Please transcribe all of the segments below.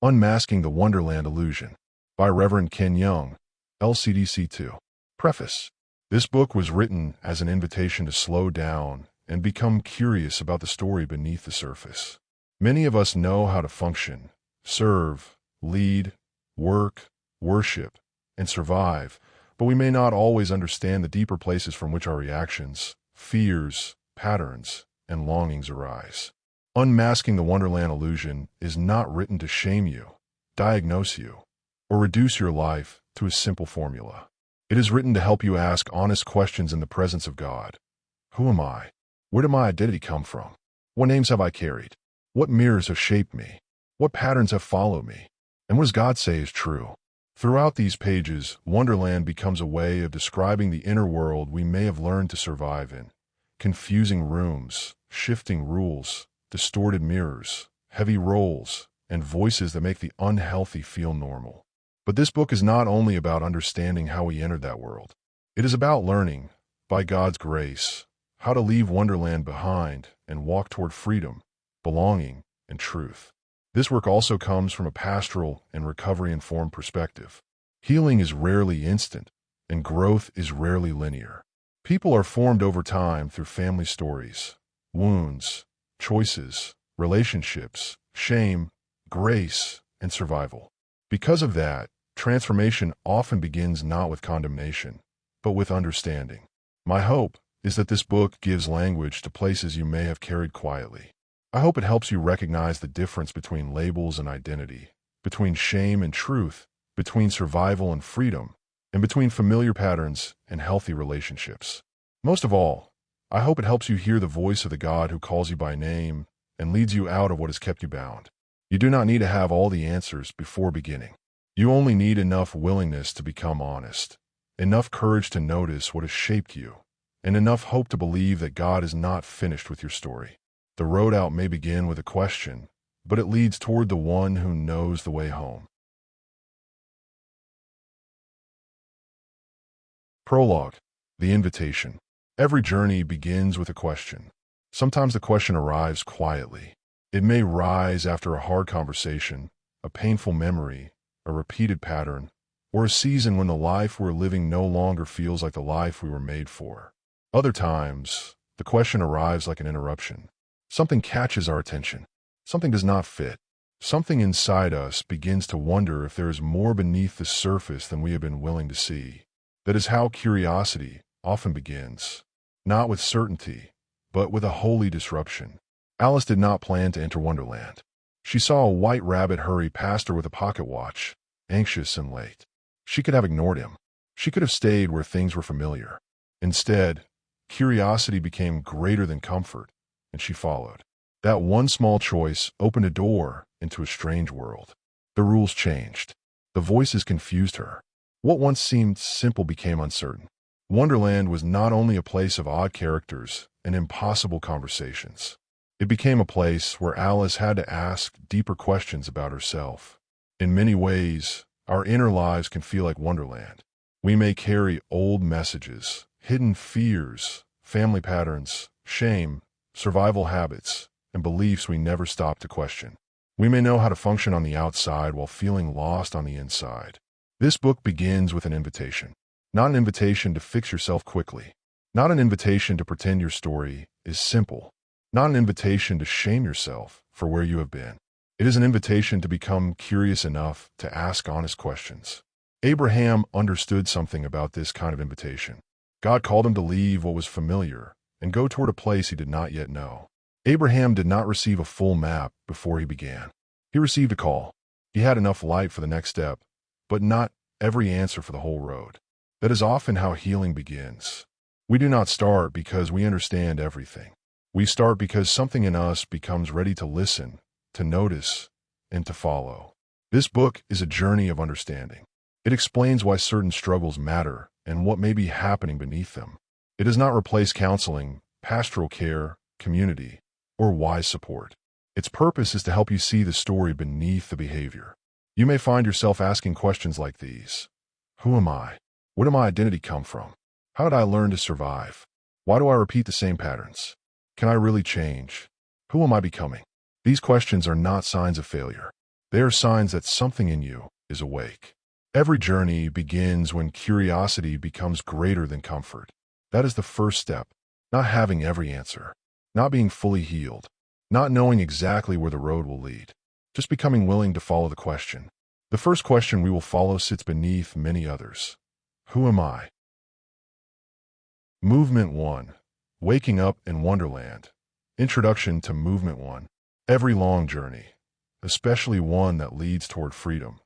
Unmasking the Wonderland Illusion by Reverend Ken Young, LCDC2. Preface. This book was written as an invitation to slow down and become curious about the story beneath the surface. Many of us know how to function, serve, lead, work, worship, and survive, but we may not always understand the deeper places from which our reactions, fears, patterns, and longings arise. Unmasking the Wonderland Illusion is not written to shame you, diagnose you, or reduce your life to a simple formula. It is written to help you ask honest questions in the presence of God. Who am I? Where did my identity come from? What names have I carried? What mirrors have shaped me? What patterns have followed me? And what does God say is true? Throughout these pages, Wonderland becomes a way of describing the inner world we may have learned to survive in. Confusing rooms, shifting rules, distorted mirrors, heavy roles, and voices that make the unhealthy feel normal. But this book is not only about understanding how we entered that world. It is about learning, by God's grace, how to leave Wonderland behind and walk toward freedom, belonging, and truth. This work also comes from a pastoral and recovery-informed perspective. Healing is rarely instant, and growth is rarely linear. People are formed over time through family stories, wounds, choices, relationships, shame, grace, and survival. Because of that, transformation often begins not with condemnation, but with understanding. My hope is that this book gives language to places you may have carried quietly. I hope it helps you recognize the difference between labels and identity, between shame and truth, between survival and freedom, and between familiar patterns and healthy relationships. Most of all, I hope it helps you hear the voice of the God who calls you by name and leads you out of what has kept you bound. You do not need to have all the answers before beginning. You only need enough willingness to become honest, enough courage to notice what has shaped you, and enough hope to believe that God is not finished with your story. The road out may begin with a question, but it leads toward the one who knows the way home. Prologue. The invitation. Every journey begins with a question. Sometimes the question arrives quietly. It may rise after a hard conversation, a painful memory, a repeated pattern, or a season when the life we're living no longer feels like the life we were made for. Other times, the question arrives like an interruption. Something catches our attention. Something does not fit. Something inside us begins to wonder if there is more beneath the surface than we have been willing to see. That is how curiosity often begins. Not with certainty, but with a holy disruption. Alice did not plan to enter Wonderland. She saw a white rabbit hurry past her with a pocket watch, anxious and late. She could have ignored him. She could have stayed where things were familiar. Instead, curiosity became greater than comfort, and she followed. That one small choice opened a door into a strange world. The rules changed. The voices confused her. What once seemed simple became uncertain. Wonderland was not only a place of odd characters and impossible conversations. It became a place where Alice had to ask deeper questions about herself. In many ways, our inner lives can feel like Wonderland. We may carry old messages, hidden fears, family patterns, shame, survival habits, and beliefs we never stop to question. We may know how to function on the outside while feeling lost on the inside. This book begins with an invitation. Not an invitation to fix yourself quickly. Not an invitation to pretend your story is simple. Not an invitation to shame yourself for where you have been. It is an invitation to become curious enough to ask honest questions. Abraham understood something about this kind of invitation. God called him to leave what was familiar and go toward a place he did not yet know. Abraham did not receive a full map before he began. He received a call. He had enough light for the next step, but not every answer for the whole road. That is often how healing begins. We do not start because we understand everything. We start because something in us becomes ready to listen, to notice, and to follow. This book is a journey of understanding. It explains why certain struggles matter and what may be happening beneath them. It does not replace counseling, pastoral care, community, or wise support. Its purpose is to help you see the story beneath the behavior. You may find yourself asking questions like these. Who am I? Where did my identity come from? How did I learn to survive? Why do I repeat the same patterns? Can I really change? Who am I becoming? These questions are not signs of failure. They are signs that something in you is awake. Every journey begins when curiosity becomes greater than comfort. That is the first step. Not having every answer, not being fully healed, not knowing exactly where the road will lead, just becoming willing to follow the question. The first question we will follow sits beneath many others. Who am I? Movement 1. Waking up in Wonderland. Introduction to Movement 1. Every long journey, especially one that leads toward freedom,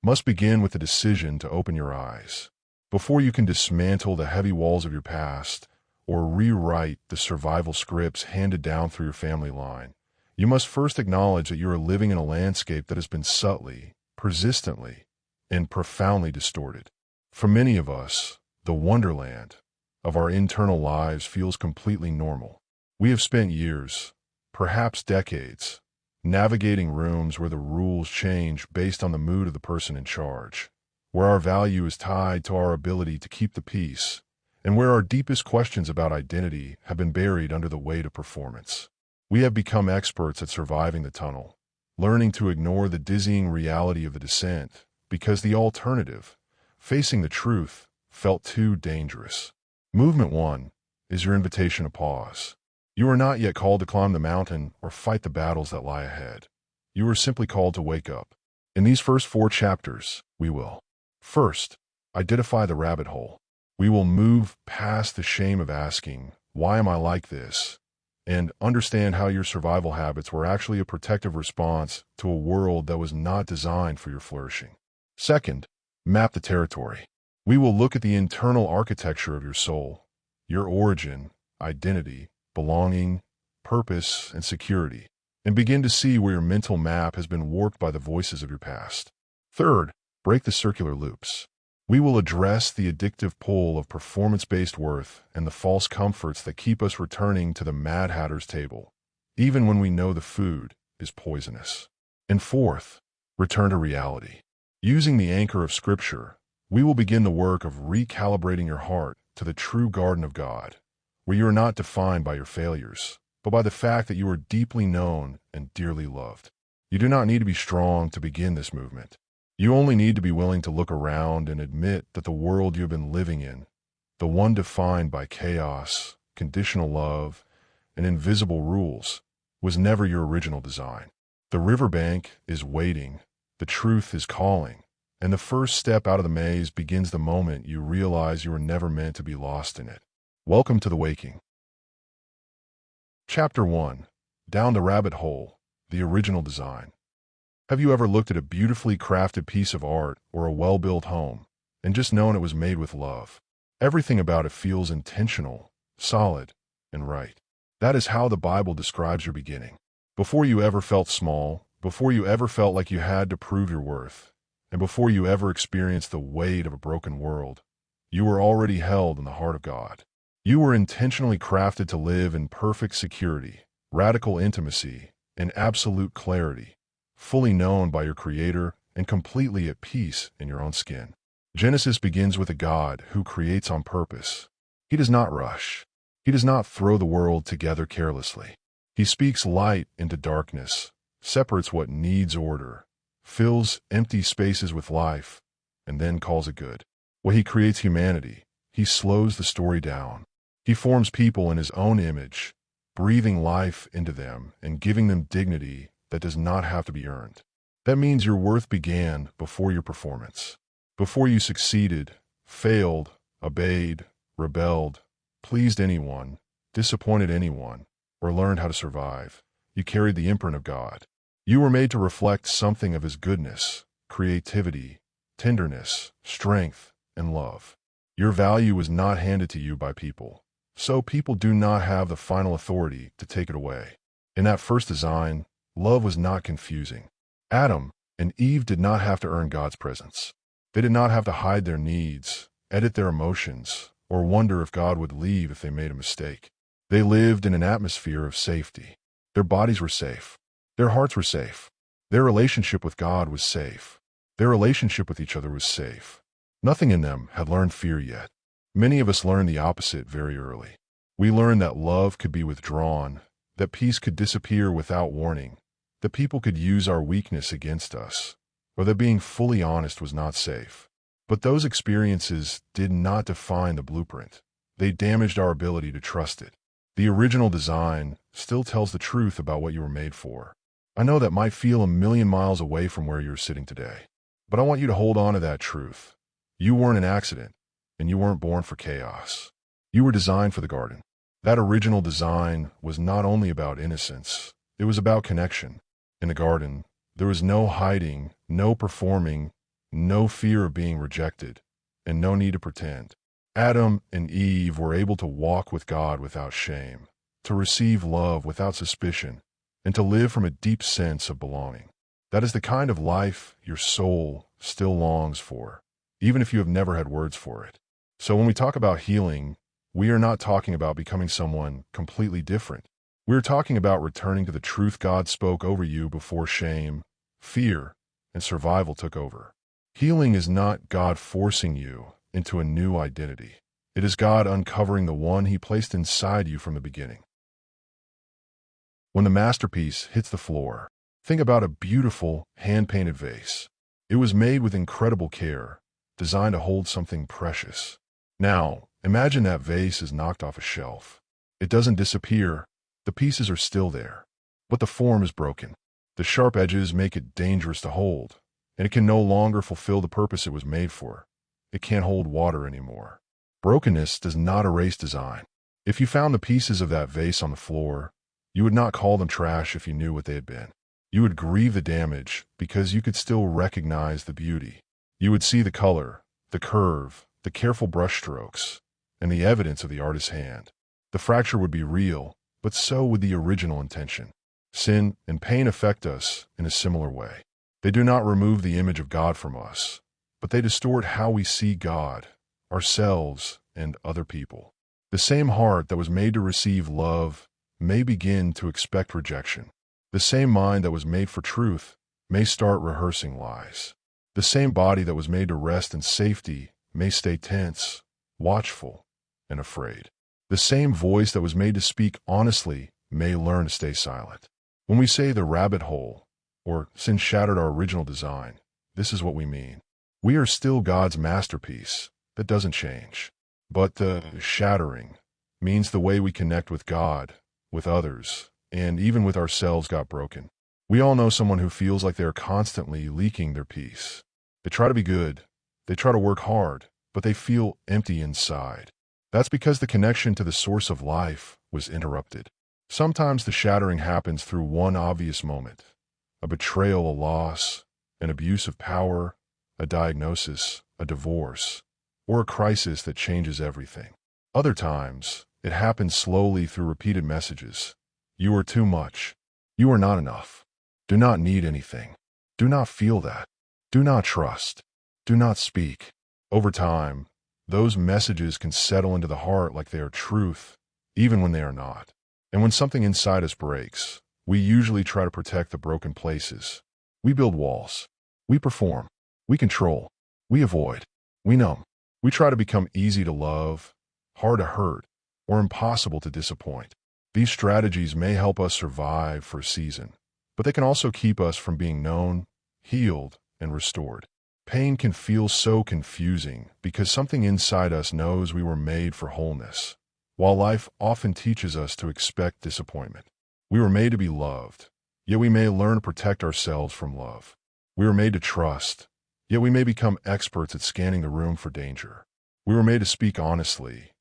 must begin with the decision to open your eyes. Before you can dismantle the heavy walls of your past or rewrite the survival scripts handed down through your family line, you must first acknowledge that you are living in a landscape that has been subtly, persistently, and profoundly distorted. For many of us, the wonderland of our internal lives feels completely normal. We have spent years, perhaps decades, navigating rooms where the rules change based on the mood of the person in charge, where our value is tied to our ability to keep the peace, and where our deepest questions about identity have been buried under the weight of performance. We have become experts at surviving the tunnel, learning to ignore the dizzying reality of the descent because the alternative, facing the truth, felt too dangerous. Movement 1 is your invitation to pause. You are not yet called to climb the mountain or fight the battles that lie ahead. You are simply called to wake up. In these first 4 chapters, we will, first, identify the rabbit hole. We will move past the shame of asking, "Why am I like this?" and understand how your survival habits were actually a protective response to a world that was not designed for your flourishing. Second, map the territory. We will look at the internal architecture of your soul, your origin, identity, belonging, purpose, and security, and begin to see where your mental map has been warped by the voices of your past. Third, break the circular loops. We will address the addictive pull of performance-based worth and the false comforts that keep us returning to the Mad Hatter's table, even when we know the food is poisonous. And fourth, return to reality. Using the anchor of Scripture, we will begin the work of recalibrating your heart to the true garden of God, where you are not defined by your failures, but by the fact that you are deeply known and dearly loved. You do not need to be strong to begin this movement. You only need to be willing to look around and admit that the world you have been living in, the one defined by chaos, conditional love, and invisible rules, was never your original design. The riverbank is waiting, the truth is calling, and the first step out of the maze begins the moment you realize you were never meant to be lost in it. Welcome to the waking. Chapter 1. Down the Rabbit Hole, the Original Design. Have you ever looked at a beautifully crafted piece of art or a well-built home and just known it was made with love? Everything about it feels intentional, solid, and right. That is how the Bible describes your beginning. Before you ever felt small, before you ever felt like you had to prove your worth, and before you ever experienced the weight of a broken world, you were already held in the heart of God. You were intentionally crafted to live in perfect security, radical intimacy, and absolute clarity, fully known by your Creator and completely at peace in your own skin. Genesis begins with a God who creates on purpose. He does not rush. He does not throw the world together carelessly. He speaks light into darkness, separates what needs order, fills empty spaces with life, and then calls it good. When he creates humanity, he slows the story down. He forms people in his own image, breathing life into them and giving them dignity that does not have to be earned. That means your worth began before your performance. Before you succeeded, failed, obeyed, rebelled, pleased anyone, disappointed anyone, or learned how to survive, you carried the imprint of God. You were made to reflect something of his goodness, creativity, tenderness, strength, and love. Your value was not handed to you by people, so people do not have the final authority to take it away. In that first design, love was not confusing. Adam and Eve did not have to earn God's presence. They did not have to hide their needs, edit their emotions, or wonder if God would leave if they made a mistake. They lived in an atmosphere of safety. Their bodies were safe. Their hearts were safe. Their relationship with God was safe. Their relationship with each other was safe. Nothing in them had learned fear yet. Many of us learned the opposite very early. We learned that love could be withdrawn, that peace could disappear without warning, that people could use our weakness against us, or that being fully honest was not safe. But those experiences did not define the blueprint. They damaged our ability to trust it. The original design still tells the truth about what you were made for. I know that might feel a million miles away from where you're sitting today, but I want you to hold on to that truth. You weren't an accident, and you weren't born for chaos. You were designed for the garden. That original design was not only about innocence, it was about connection. In the garden, there was no hiding, no performing, no fear of being rejected, and no need to pretend. Adam and Eve were able to walk with God without shame, to receive love without suspicion, and to live from a deep sense of belonging. That is the kind of life your soul still longs for, even if you have never had words for it. So when we talk about healing, we are not talking about becoming someone completely different. We are talking about returning to the truth God spoke over you before shame, fear, and survival took over. Healing is not God forcing you into a new identity. It is God uncovering the one He placed inside you from the beginning. When the masterpiece hits the floor, think about a beautiful, hand-painted vase. It was made with incredible care, designed to hold something precious. Now, imagine that vase is knocked off a shelf. It doesn't disappear. The pieces are still there, but the form is broken. The sharp edges make it dangerous to hold, and it can no longer fulfill the purpose it was made for. It can't hold water anymore. Brokenness does not erase design. If you found the pieces of that vase on the floor, you would not call them trash if you knew what they had been. You would grieve the damage because you could still recognize the beauty. You would see the color, the curve, the careful brushstrokes, and the evidence of the artist's hand. The fracture would be real, but so would the original intention. Sin and pain affect us in a similar way. They do not remove the image of God from us, but they distort how we see God, ourselves, and other people. The same heart that was made to receive love may begin to expect rejection. The same mind that was made for truth may start rehearsing lies. The same body that was made to rest in safety may stay tense, watchful, and afraid. The same voice that was made to speak honestly may learn to stay silent. When we say the rabbit hole, or sin shattered our original design, this is what we mean. We are still God's masterpiece that doesn't change. But the shattering means the way we connect with God, with others, and even with ourselves got broken. We all know someone who feels like they are constantly leaking their peace. They try to be good, they try to work hard, but they feel empty inside. That's because the connection to the source of life was interrupted. Sometimes the shattering happens through one obvious moment: a betrayal, a loss, an abuse of power, a diagnosis, a divorce, or a crisis that changes everything. Other times, it happens slowly through repeated messages. You are too much. You are not enough. Do not need anything. Do not feel that. Do not trust. Do not speak. Over time, those messages can settle into the heart like they are truth, even when they are not. And when something inside us breaks, we usually try to protect the broken places. We build walls. We perform. We control. We avoid. We numb. We try to become easy to love, hard to hurt, or impossible to disappoint. These strategies may help us survive for a season, but they can also keep us from being known, healed, and restored. Pain can feel so confusing because something inside us knows we were made for wholeness, while life often teaches us to expect disappointment. We were made to be loved, yet we may learn to protect ourselves from love. We were made to trust, yet we may become experts at scanning the room for danger. We were made to speak honestly,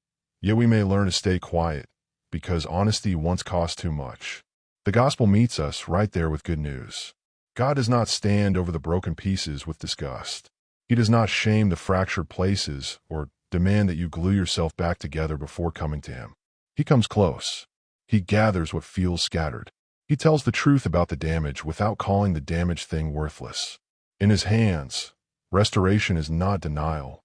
yet we may learn to stay quiet because honesty once cost too much. The gospel meets us right there with good news. God does not stand over the broken pieces with disgust. He does not shame the fractured places or demand that you glue yourself back together before coming to Him. He comes close. He gathers what feels scattered. He tells the truth about the damage without calling the damaged thing worthless. In His hands, restoration is not denial.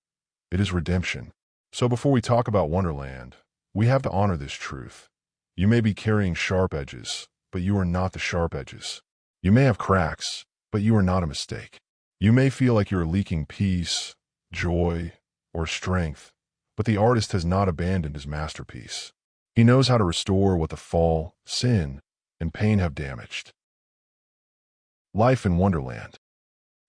It is redemption. So before we talk about Wonderland, we have to honor this truth. You may be carrying sharp edges, but you are not the sharp edges. You may have cracks, but you are not a mistake. You may feel like you're leaking peace, joy, or strength, but the artist has not abandoned his masterpiece. He knows how to restore what the fall, sin, and pain have damaged. life in Wonderland.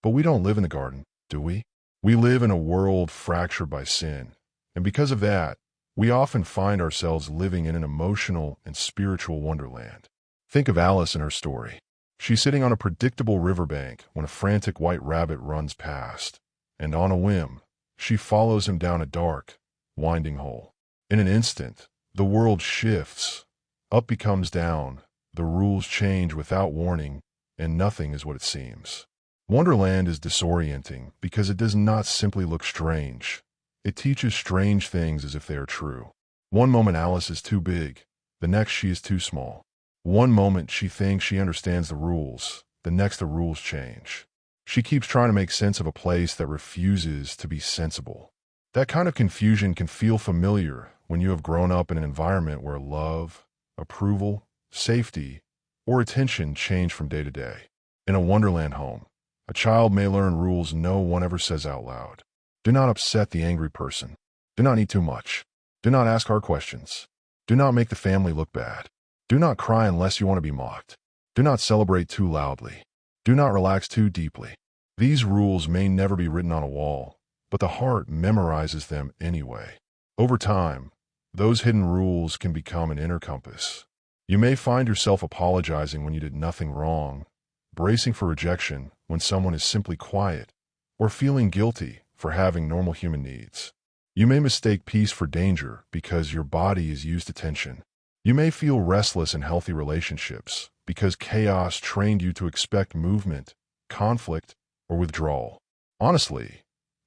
But we don't live in the garden, do we? We live in a world fractured by sin, and because of that, we often find ourselves living in an emotional and spiritual wonderland. Think of Alice and her story. She's sitting on a predictable riverbank when a frantic white rabbit runs past, and on a whim, she follows him down a dark, winding hole. In an instant, the world shifts. Up becomes down, the rules change without warning, and nothing is what it seems. Wonderland is disorienting because it does not simply look strange. It teaches strange things as if they are true. One moment Alice is too big, the next she is too small. One moment she thinks she understands the rules, the next the rules change. She keeps trying to make sense of a place that refuses to be sensible. That kind of confusion can feel familiar when you have grown up in an environment where love, approval, safety, or attention change from day to day. In a Wonderland home, a child may learn rules no one ever says out loud. Do not upset the angry person. Do not eat too much. Do not ask hard questions. Do not make the family look bad. Do not cry unless you want to be mocked. Do not celebrate too loudly. Do not relax too deeply. These rules may never be written on a wall, but the heart memorizes them anyway. Over time, those hidden rules can become an inner compass. You may find yourself apologizing when you did nothing wrong, bracing for rejection when someone is simply quiet, or feeling guilty for having normal human needs. You may mistake peace for danger because your body is used to tension. You may feel restless in healthy relationships because chaos trained you to expect movement, conflict, or withdrawal. Honestly,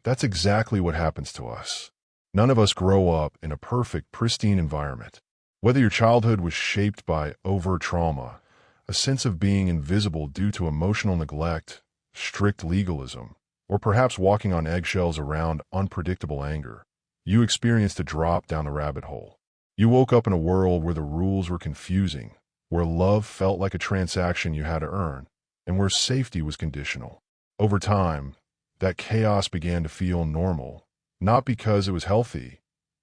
that's exactly what happens to us. None of us grow up in a perfect, pristine environment. Whether your childhood was shaped by overt trauma, a sense of being invisible due to emotional neglect, strict legalism, or perhaps walking on eggshells around unpredictable anger, you experienced a drop down the rabbit hole. You woke up in a world where the rules were confusing, where love felt like a transaction you had to earn, and where safety was conditional. Over time, that chaos began to feel normal, not because it was healthy,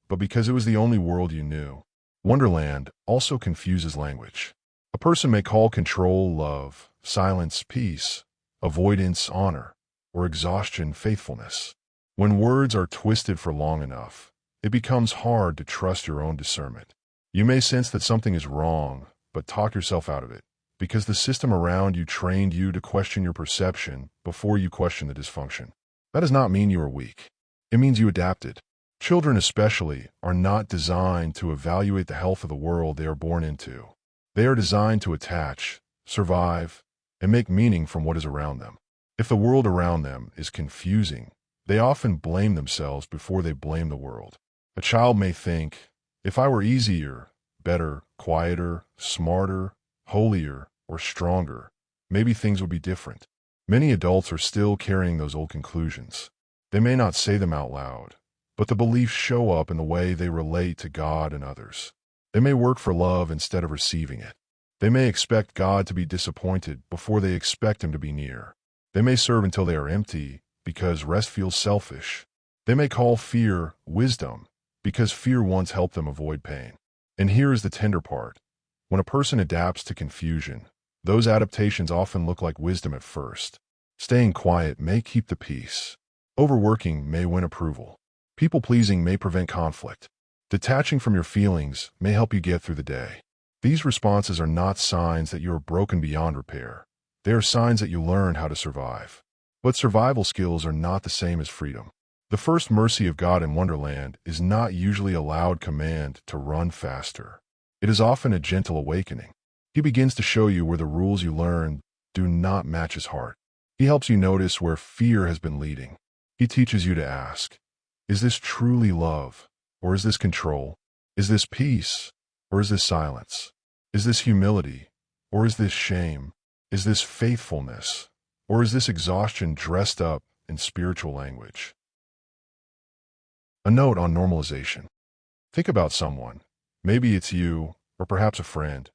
but because it was the only world you knew. Wonderland also confuses language. A person may call control love, silence peace, avoidance honor, or exhaustion faithfulness. When words are twisted for long enough, it becomes hard to trust your own discernment. You may sense that something is wrong, but talk yourself out of it, because the system around you trained you to question your perception before you question the dysfunction. That does not mean you are weak. It means you adapted. Children especially are not designed to evaluate the health of the world they are born into. They are designed to attach, survive, and make meaning from what is around them. If the world around them is confusing, they often blame themselves before they blame the world. A child may think, if I were easier, better, quieter, smarter, holier, or stronger, maybe things would be different. Many adults are still carrying those old conclusions. They may not say them out loud, but the beliefs show up in the way they relate to God and others. They may work for love instead of receiving it. They may expect God to be disappointed before they expect Him to be near. They may serve until they are empty because rest feels selfish. They may call fear wisdom because fear once helped them avoid pain. And here is the tender part. When a person adapts to confusion, those adaptations often look like wisdom at first. Staying quiet may keep the peace. Overworking may win approval. People-pleasing may prevent conflict. Detaching from your feelings may help you get through the day. These responses are not signs that you are broken beyond repair. They are signs that you learned how to survive. But survival skills are not the same as freedom. The first mercy of God in Wonderland is not usually a loud command to run faster. It is often a gentle awakening. He begins to show you where the rules you learned do not match His heart. He helps you notice where fear has been leading. He teaches you to ask, is this truly love, or is this control? Is this peace, or is this silence? Is this humility, or is this shame? Is this faithfulness, or is this exhaustion dressed up in spiritual language? A note on normalization. Think about someone, maybe it's you, or perhaps a friend,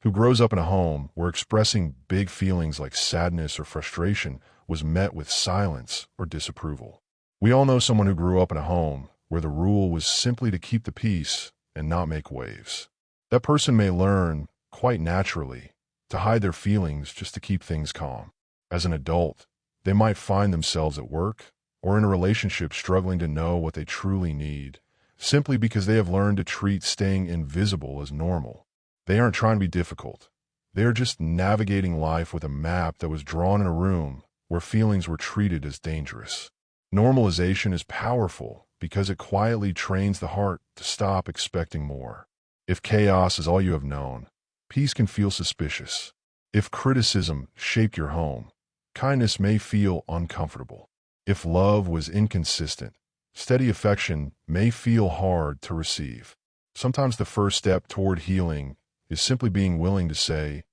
who grows up in a home where expressing big feelings like sadness or frustration was met with silence or disapproval. We all know someone who grew up in a home where the rule was simply to keep the peace and not make waves. That person may learn, quite naturally, to hide their feelings just to keep things calm. As an adult, they might find themselves at work or in a relationship struggling to know what they truly need, simply because they have learned to treat staying invisible as normal. They aren't trying to be difficult. They are just navigating life with a map that was drawn in a room where feelings were treated as dangerous. Normalization is powerful because it quietly trains the heart to stop expecting more. If chaos is all you have known, peace can feel suspicious. If criticism shaped your home, kindness may feel uncomfortable. If love was inconsistent, steady affection may feel hard to receive. Sometimes the first step toward healing is simply being willing to say,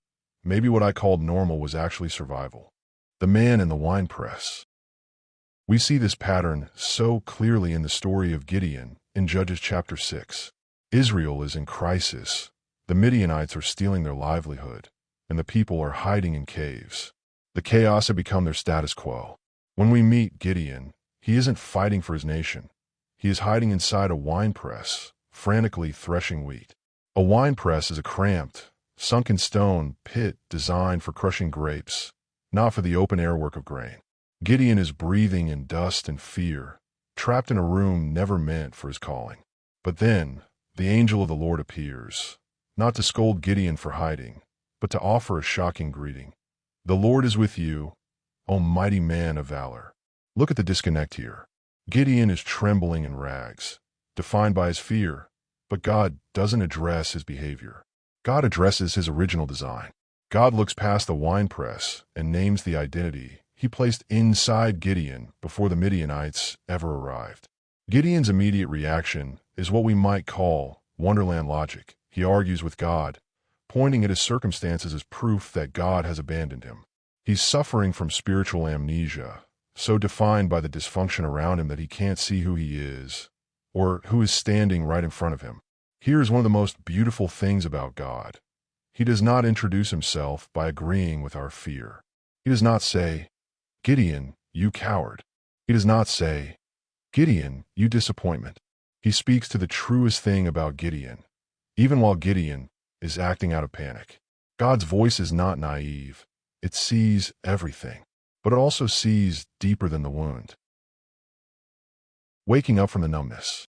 maybe what I called normal was actually survival. The man in the wine press. We see this pattern so clearly in the story of Gideon in Judges chapter 6. Israel is in crisis. The Midianites are stealing their livelihood, and the people are hiding in caves. The chaos had become their status quo. When we meet Gideon, he isn't fighting for his nation. He is hiding inside a wine press, frantically threshing wheat. A wine press is a cramped, sunken stone pit designed for crushing grapes, not for the open-air work of grain. Gideon is breathing in dust and fear, trapped in a room never meant for his calling. But then, the angel of the Lord appears, not to scold Gideon for hiding, but to offer a shocking greeting. The Lord is with you, O mighty man of valor. Look at the disconnect here. Gideon is trembling in rags, defined by his fear, but God doesn't address his behavior. God addresses his original design. God looks past the winepress and names the identity he placed inside Gideon before the Midianites ever arrived. Gideon's immediate reaction is what we might call Wonderland logic. He argues with God, pointing at his circumstances as proof that God has abandoned him. He's suffering from spiritual amnesia, so defined by the dysfunction around him that he can't see who he is or who is standing right in front of him. Here's one of the most beautiful things about God. He does not introduce himself by agreeing with our fear. He does not say, Gideon, you coward. He does not say, Gideon, you disappointment. He speaks to the truest thing about Gideon, even while Gideon is acting out of panic. God's voice is not naive. It sees everything, but it also sees deeper than the wound. Waking up from the numbness.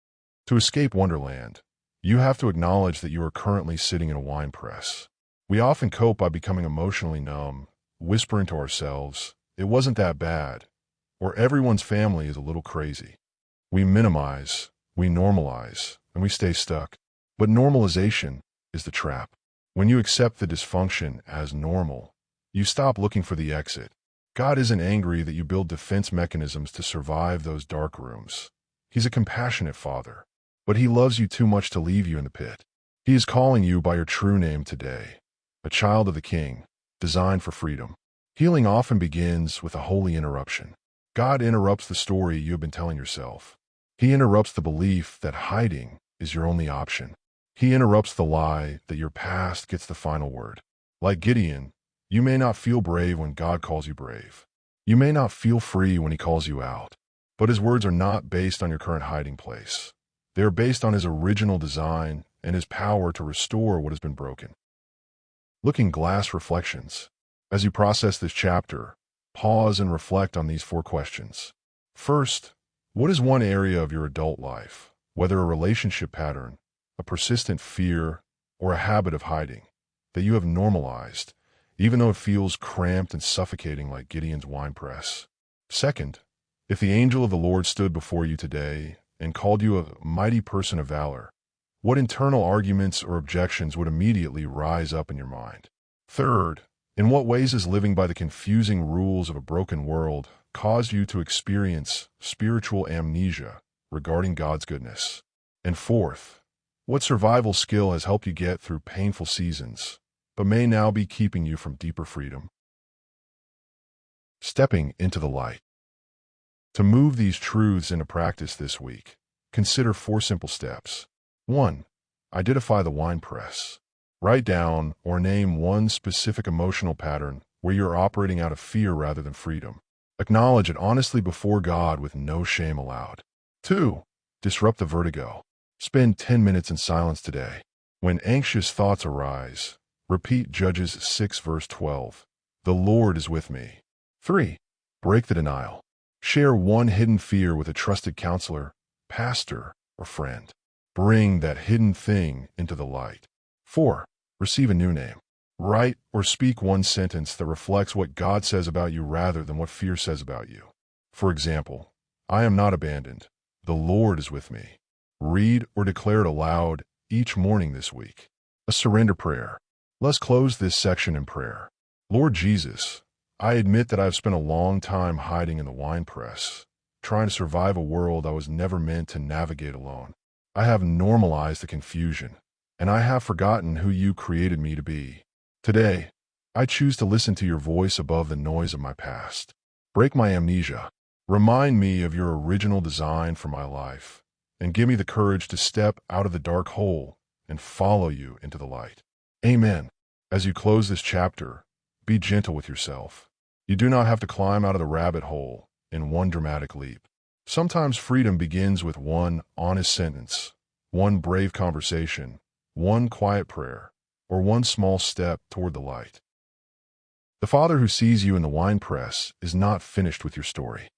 To escape Wonderland, you have to acknowledge that you are currently sitting in a wine press. We often cope by becoming emotionally numb, whispering to ourselves, it wasn't that bad, or everyone's family is a little crazy. We minimize, we normalize, and we stay stuck. But normalization is the trap. When you accept the dysfunction as normal, you stop looking for the exit. God isn't angry that you build defense mechanisms to survive those dark rooms. He's a compassionate Father, but he loves you too much to leave you in the pit. He is calling you by your true name today, a child of the King, designed for freedom. Healing often begins with a holy interruption. God interrupts the story you have been telling yourself. He interrupts the belief that hiding is your only option. He interrupts the lie that your past gets the final word. Like Gideon, you may not feel brave when God calls you brave. You may not feel free when he calls you out. But his words are not based on your current hiding place. They are based on his original design and his power to restore what has been broken. Looking glass reflections. As you process this chapter, pause and reflect on these 4 questions. First, what is one area of your adult life, whether a relationship pattern, a persistent fear, or a habit of hiding, that you have normalized, even though it feels cramped and suffocating like Gideon's wine press? Second, if the angel of the Lord stood before you today and called you a mighty person of valor, what internal arguments or objections would immediately rise up in your mind? Third, in what ways has living by the confusing rules of a broken world caused you to experience spiritual amnesia regarding God's goodness? And fourth, what survival skill has helped you get through painful seasons, but may now be keeping you from deeper freedom? Stepping into the light. To move these truths into practice this week, consider 4 simple steps. 1. Identify the wine press. Write down or name one specific emotional pattern where you're operating out of fear rather than freedom. Acknowledge it honestly before God with no shame allowed. 2. Disrupt the vertigo. Spend 10 minutes in silence today. When anxious thoughts arise, repeat Judges 6 verse 12. The Lord is with me. 3. Break the denial. Share one hidden fear with a trusted counselor, pastor, or friend. Bring that hidden thing into the light. 4. Receive a new name. Write or speak one sentence that reflects what God says about you rather than what fear says about you. For example, I am not abandoned. The Lord is with me. Read or declare it aloud each morning this week. A surrender prayer. Let's close this section in prayer. Lord Jesus, I admit that I've spent a long time hiding in the winepress, trying to survive a world I was never meant to navigate alone. I have normalized the confusion, and I have forgotten who you created me to be. Today, I choose to listen to your voice above the noise of my past. Break my amnesia. Remind me of your original design for my life, and give me the courage to step out of the dark hole and follow you into the light. Amen. As you close this chapter, be gentle with yourself. You do not have to climb out of the rabbit hole in one dramatic leap. Sometimes freedom begins with one honest sentence, one brave conversation, one quiet prayer, or one small step toward the light. The Father who sees you in the winepress is not finished with your story.